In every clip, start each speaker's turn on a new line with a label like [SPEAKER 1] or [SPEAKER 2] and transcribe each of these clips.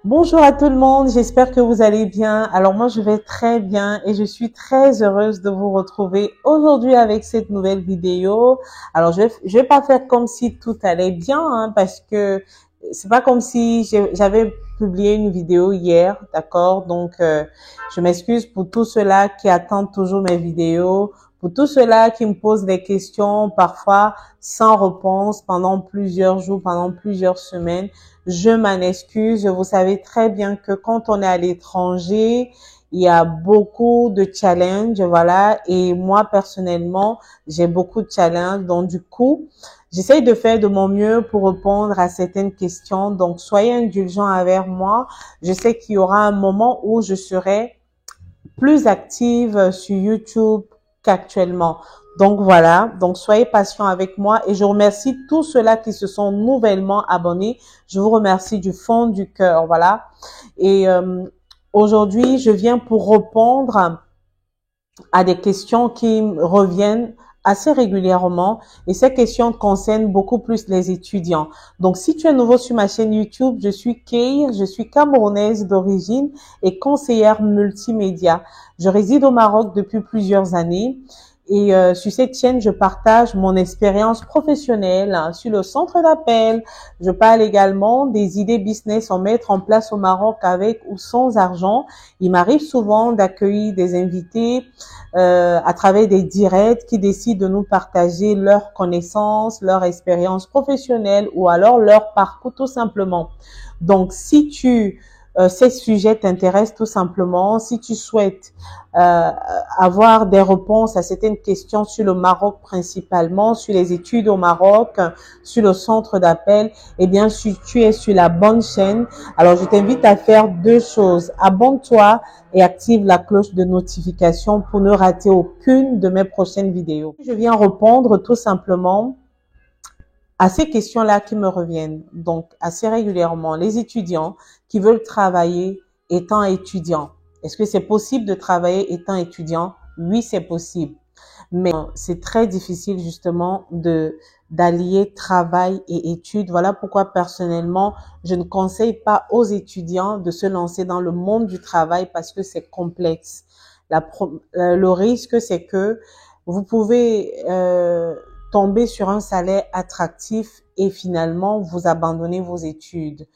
[SPEAKER 1] Bonjour à tout le monde, j'espère que vous allez bien. Alors moi je vais très bien et je suis très heureuse de vous retrouver aujourd'hui avec cette nouvelle vidéo. Alors je vais pas faire comme si tout allait bien parce que c'est pas comme si j'avais publié une vidéo hier, d'accord? Donc je m'excuse pour tous ceux-là qui attendent toujours mes vidéos, pour tous ceux-là qui me posent des questions parfois sans réponse pendant plusieurs jours, pendant plusieurs semaines. Je m'en excuse. Vous savez très bien que quand on est à l'étranger, il y a beaucoup de challenges, voilà. Et moi, personnellement, j'ai beaucoup de challenges. Donc, du coup, j'essaye de faire de mon mieux pour répondre à certaines questions. Donc, soyez indulgents avec moi. Je sais qu'il y aura un moment où je serai plus active sur YouTube qu'actuellement. Donc voilà, donc soyez patients avec moi et je remercie tous ceux-là qui se sont nouvellement abonnés. Je vous remercie du fond du cœur, voilà. Et aujourd'hui, je viens pour répondre à des questions qui reviennent assez régulièrement et ces questions concernent beaucoup plus les étudiants. Donc, si tu es nouveau sur ma chaîne YouTube, je suis Kay, je suis camerounaise d'origine et conseillère multimédia. Je réside au Maroc depuis plusieurs années et sur cette chaîne, je partage mon expérience professionnelle sur le centre d'appel. Je parle également des idées business à mettre en place au Maroc avec ou sans argent. Il m'arrive souvent d'accueillir des invités à travers des directs qui décident de nous partager leurs connaissances, leur expérience professionnelle ou alors leur parcours tout simplement. Donc, si ces sujets t'intéressent tout simplement, si tu souhaites avoir des réponses à certaines questions sur le Maroc principalement, sur les études au Maroc, sur le centre d'appel, eh bien, si tu es sur la bonne chaîne, alors je t'invite à faire deux choses. Abonne-toi et active la cloche de notification pour ne rater aucune de mes prochaines vidéos. Je viens répondre tout simplement à ces questions-là qui me reviennent, donc assez régulièrement. Les étudiants qui veulent travailler étant étudiants. Est-ce que c'est possible de travailler étant étudiant? Oui, c'est possible. Mais c'est très difficile justement d'allier travail et études. Voilà pourquoi personnellement, je ne conseille pas aux étudiants de se lancer dans le monde du travail parce que c'est complexe. Le risque, c'est que vous pouvez tomber sur un salaire attractif et finalement vous abandonnez vos études.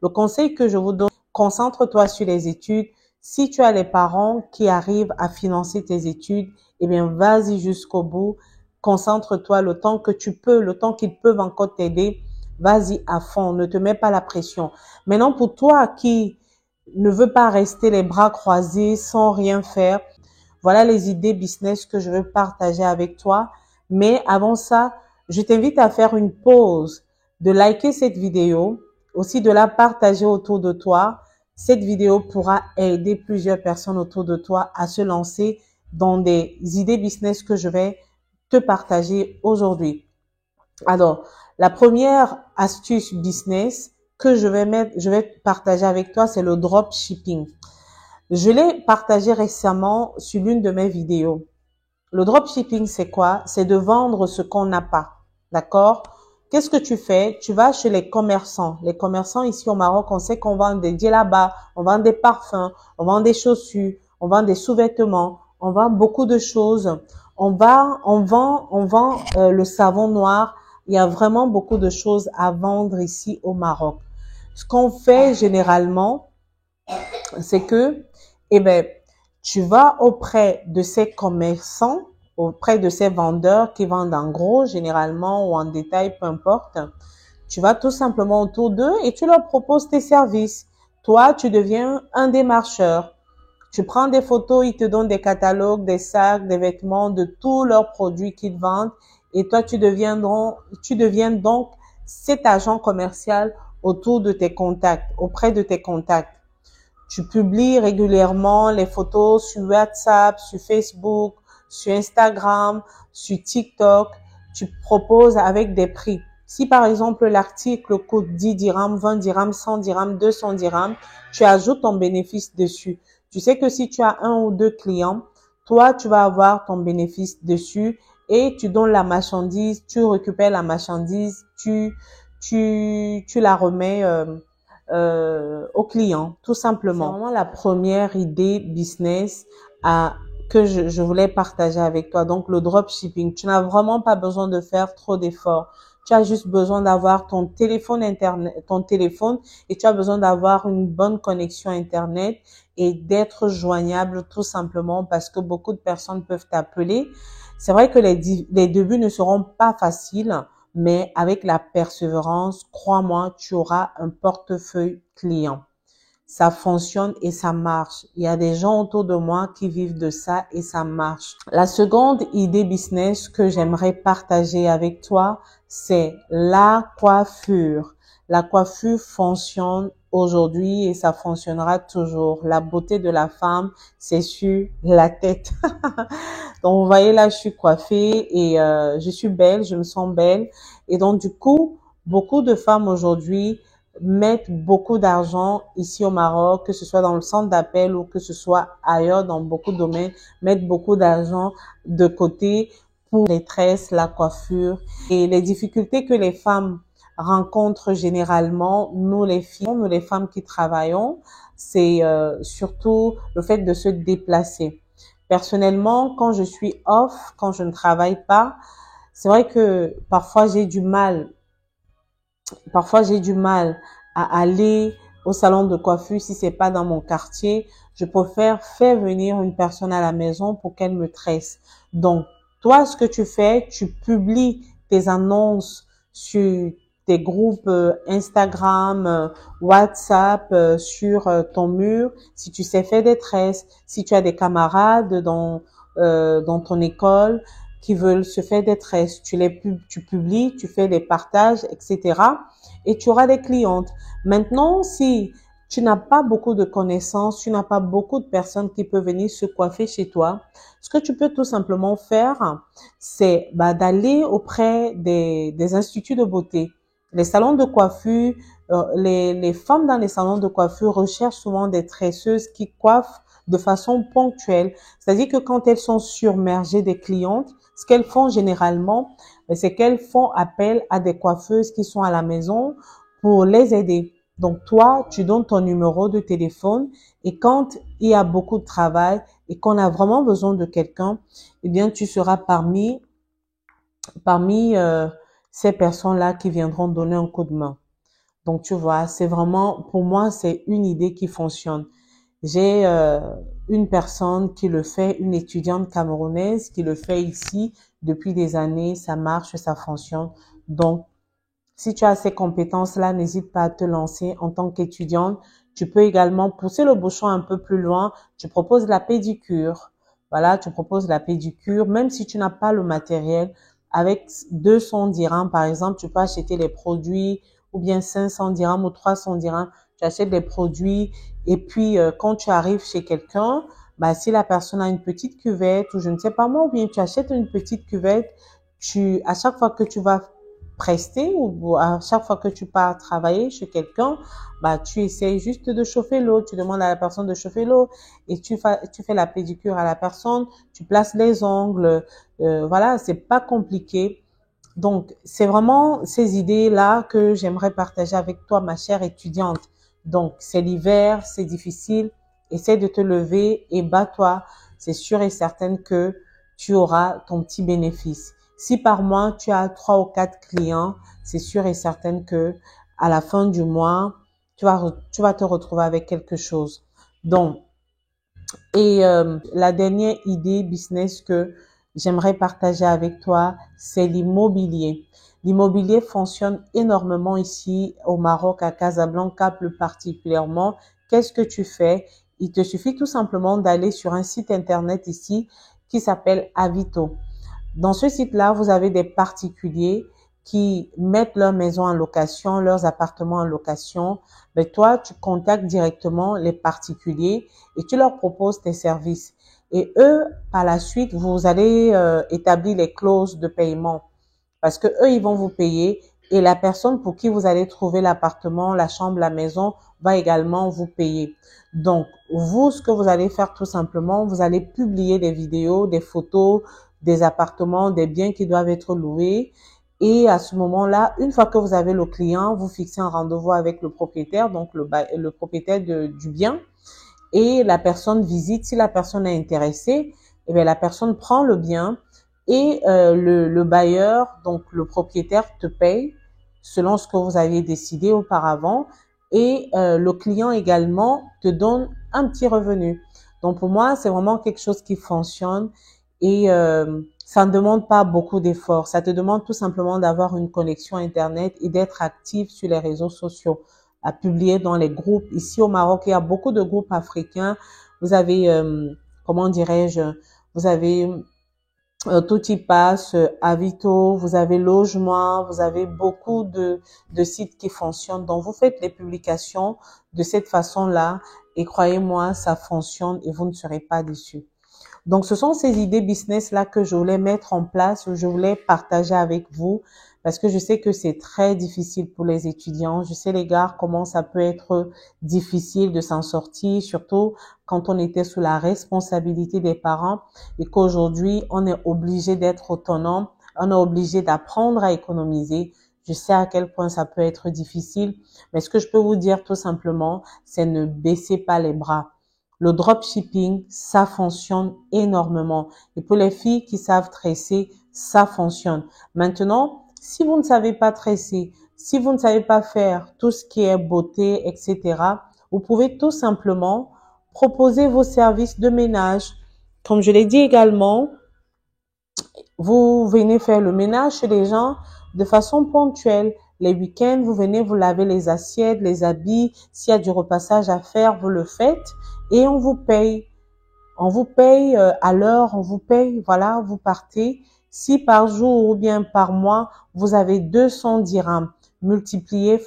[SPEAKER 1] Le conseil que je vous donne, concentre-toi sur les études. Si tu as les parents qui arrivent à financer tes études, eh bien, vas-y jusqu'au bout. Concentre-toi le temps que tu peux, le temps qu'ils peuvent encore t'aider. Vas-y à fond. Ne te mets pas la pression. Maintenant, pour toi qui ne veux pas rester les bras croisés sans rien faire, voilà les idées business que je veux partager avec toi. Mais avant ça, je t'invite à faire une pause, de liker cette vidéo, aussi de la partager autour de toi. Cette vidéo pourra aider plusieurs personnes autour de toi à se lancer dans des idées business que je vais te partager aujourd'hui. Alors, la première astuce business que je vais partager avec toi, c'est le dropshipping. Je l'ai partagé récemment sur l'une de mes vidéos. Le dropshipping, c'est quoi? C'est de vendre ce qu'on n'a pas. D'accord? Qu'est-ce que tu fais? Tu vas chez les commerçants. Les commerçants ici au Maroc, on sait qu'on vend des djellabas, on vend des parfums, on vend des chaussures, on vend des sous-vêtements, on vend beaucoup de choses. On vend le savon noir. Il y a vraiment beaucoup de choses à vendre ici au Maroc. Ce qu'on fait généralement, c'est que, eh ben, tu vas auprès de ces commerçants, auprès de ces vendeurs qui vendent en gros, généralement, ou en détail, peu importe. Tu vas tout simplement autour d'eux et tu leur proposes tes services. Toi, tu deviens un démarcheur. Tu prends des photos, ils te donnent des catalogues, des sacs, des vêtements, de tous leurs produits qu'ils vendent. Et toi, tu deviens donc cet agent commercial autour de tes contacts, auprès de tes contacts. Tu publies régulièrement les photos sur WhatsApp, sur Facebook, sur Instagram, sur TikTok. Tu proposes avec des prix. Si par exemple l'article coûte 10 dirhams, 20 dirhams, 100 dirhams, 200 dirhams, tu ajoutes ton bénéfice dessus. Tu sais que si tu as un ou deux clients, toi, tu vas avoir ton bénéfice dessus et tu donnes la marchandise, tu récupères la marchandise, tu la remets aux clients, tout simplement. C'est vraiment la première idée business que je voulais partager avec toi. Donc, le dropshipping, tu n'as vraiment pas besoin de faire trop d'efforts. Tu as juste besoin d'avoir ton téléphone internet, ton téléphone, et tu as besoin d'avoir une bonne connexion internet et d'être joignable tout simplement parce que beaucoup de personnes peuvent t'appeler. C'est vrai que les débuts ne seront pas faciles, mais avec la persévérance, crois-moi, tu auras un portefeuille client. Ça fonctionne et ça marche. Il y a des gens autour de moi qui vivent de ça et ça marche. La seconde idée business que j'aimerais partager avec toi, c'est la coiffure. La coiffure fonctionne aujourd'hui et ça fonctionnera toujours. La beauté de la femme, c'est sur la tête. Donc, vous voyez là, je suis coiffée et je suis belle, je me sens belle. Et donc, du coup, beaucoup de femmes aujourd'hui mettent beaucoup d'argent ici au Maroc, que ce soit dans le centre d'appel ou que ce soit ailleurs dans beaucoup de domaines, mettent beaucoup d'argent de côté pour les tresses, la coiffure et les difficultés que les femmes rencontrent généralement, nous les filles, nous les femmes qui travaillons, c'est surtout le fait de se déplacer. Personnellement, quand je suis off, quand je ne travaille pas, c'est vrai que parfois j'ai du mal à aller au salon de coiffure si c'est pas dans mon quartier. Je préfère faire venir une personne à la maison pour qu'elle me tresse. Donc, toi, ce que tu fais, tu publies tes annonces sur tes groupes Instagram, WhatsApp, sur ton mur. Si tu sais faire des tresses, si tu as des camarades dans ton école qui veulent se faire des tresses, tu publies, tu fais des partages, etc. Et tu auras des clientes. Maintenant, si tu n'as pas beaucoup de connaissances, tu n'as pas beaucoup de personnes qui peuvent venir se coiffer chez toi, ce que tu peux tout simplement faire, c'est d'aller auprès des instituts de beauté. Les salons de coiffure, les femmes dans les salons de coiffure recherchent souvent des tresseuses qui coiffent de façon ponctuelle. C'est-à-dire que quand elles sont submergées des clientes, ce qu'elles font généralement, c'est qu'elles font appel à des coiffeuses qui sont à la maison pour les aider. Donc toi, tu donnes ton numéro de téléphone et quand il y a beaucoup de travail et qu'on a vraiment besoin de quelqu'un, eh bien tu seras parmi ces personnes-là qui viendront donner un coup de main. Donc tu vois, c'est vraiment, pour moi, c'est une idée qui fonctionne. J'ai une personne qui le fait, une étudiante camerounaise qui le fait ici depuis des années, ça marche, ça fonctionne. Donc, si tu as ces compétences-là, n'hésite pas à te lancer en tant qu'étudiante. Tu peux également pousser le bouchon un peu plus loin. Tu proposes la pédicure. Voilà, tu proposes la pédicure, même si tu n'as pas le matériel. Avec 200 dirhams, par exemple, tu peux acheter les produits ou bien 500 dirhams ou 300 dirhams. Tu achètes des produits et puis quand tu arrives chez quelqu'un, si la personne a une petite cuvette ou je ne sais pas moi, ou bien tu achètes une petite cuvette, à chaque fois que tu vas prester ou à chaque fois que tu pars travailler chez quelqu'un, tu essayes juste de chauffer l'eau, tu demandes à la personne de chauffer l'eau et tu fais la pédicure à la personne, tu places les ongles, voilà, c'est pas compliqué. Donc, c'est vraiment ces idées-là que j'aimerais partager avec toi, ma chère étudiante. Donc, c'est l'hiver, c'est difficile, essaie de te lever et bats-toi. C'est sûr et certain que tu auras ton petit bénéfice. Si par mois, tu as 3 ou 4 clients, c'est sûr et certain que à la fin du mois, tu vas te retrouver avec quelque chose. Donc, et la dernière idée business que j'aimerais partager avec toi, c'est l'immobilier. L'immobilier fonctionne énormément ici au Maroc, à Casablanca plus particulièrement. Qu'est-ce que tu fais? Il te suffit tout simplement d'aller sur un site internet ici qui s'appelle Avito. Dans ce site-là, vous avez des particuliers qui mettent leur maison en location, leurs appartements en location. Mais toi, tu contactes directement les particuliers et tu leur proposes tes services. Et eux, par la suite, vous allez établir les clauses de paiement parce que eux, ils vont vous payer et la personne pour qui vous allez trouver l'appartement, la chambre, la maison va également vous payer. Donc, vous, ce que vous allez faire tout simplement, vous allez publier des vidéos, des photos, des appartements, des biens qui doivent être loués Et à ce moment-là, une fois que vous avez le client, vous fixez un rendez-vous avec le propriétaire, donc le propriétaire du bien, et la personne visite. Si la personne est intéressée, eh bien, la personne prend le bien et le bailleur, donc le propriétaire, te paye selon ce que vous aviez décidé auparavant, et le client également te donne un petit revenu. Donc pour moi, c'est vraiment quelque chose qui fonctionne et ça ne demande pas beaucoup d'efforts. Ça te demande tout simplement d'avoir une connexion Internet et d'être actif sur les réseaux sociaux, à publier dans les groupes. Ici au Maroc, il y a beaucoup de groupes africains. Vous avez, comment dirais-je, vous avez tout y passe, Avito, vous avez Logement, vous avez beaucoup de sites qui fonctionnent. Donc, vous faites les publications de cette façon-là et croyez-moi, ça fonctionne et vous ne serez pas déçus. Donc, ce sont ces idées business-là que je voulais mettre en place, que je voulais partager avec vous, parce que je sais que c'est très difficile pour les étudiants. Je sais, les gars, comment ça peut être difficile de s'en sortir, surtout quand on était sous la responsabilité des parents et qu'aujourd'hui, on est obligé d'être autonome, on est obligé d'apprendre à économiser. Je sais à quel point ça peut être difficile, mais ce que je peux vous dire tout simplement, c'est ne baissez pas les bras. Le dropshipping, ça fonctionne énormément. Et pour les filles qui savent tresser, ça fonctionne. Maintenant, si vous ne savez pas tresser, si vous ne savez pas faire tout ce qui est beauté, etc., vous pouvez tout simplement proposer vos services de ménage. Comme je l'ai dit également, vous venez faire le ménage chez les gens de façon ponctuelle. Les week-ends, vous venez, vous lavez les assiettes, les habits. S'il y a du repassage à faire, vous le faites et on vous paye. On vous paye à l'heure, on vous paye, voilà, vous partez. Si par jour ou bien par mois, vous avez 200 dirhams multipliés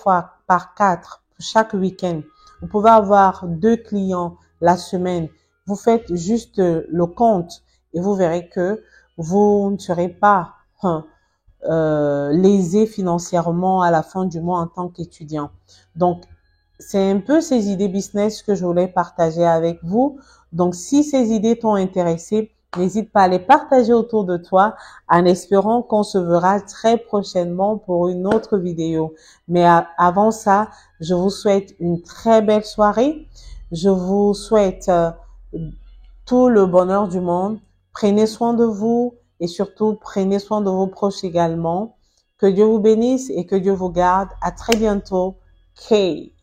[SPEAKER 1] par 4 chaque week-end. Vous pouvez avoir 2 clients la semaine. Vous faites juste le compte et vous verrez que vous ne serez pas lésé financièrement à la fin du mois en tant qu'étudiant. Donc, c'est un peu ces idées business que je voulais partager avec vous. Donc, si ces idées t'ont intéressé, n'hésite pas à les partager autour de toi en espérant qu'on se verra très prochainement pour une autre vidéo. Mais avant ça, je vous souhaite une très belle soirée. Je vous souhaite tout le bonheur du monde. Prenez soin de vous et surtout prenez soin de vos proches également. Que Dieu vous bénisse et que Dieu vous garde. À très bientôt. Kay.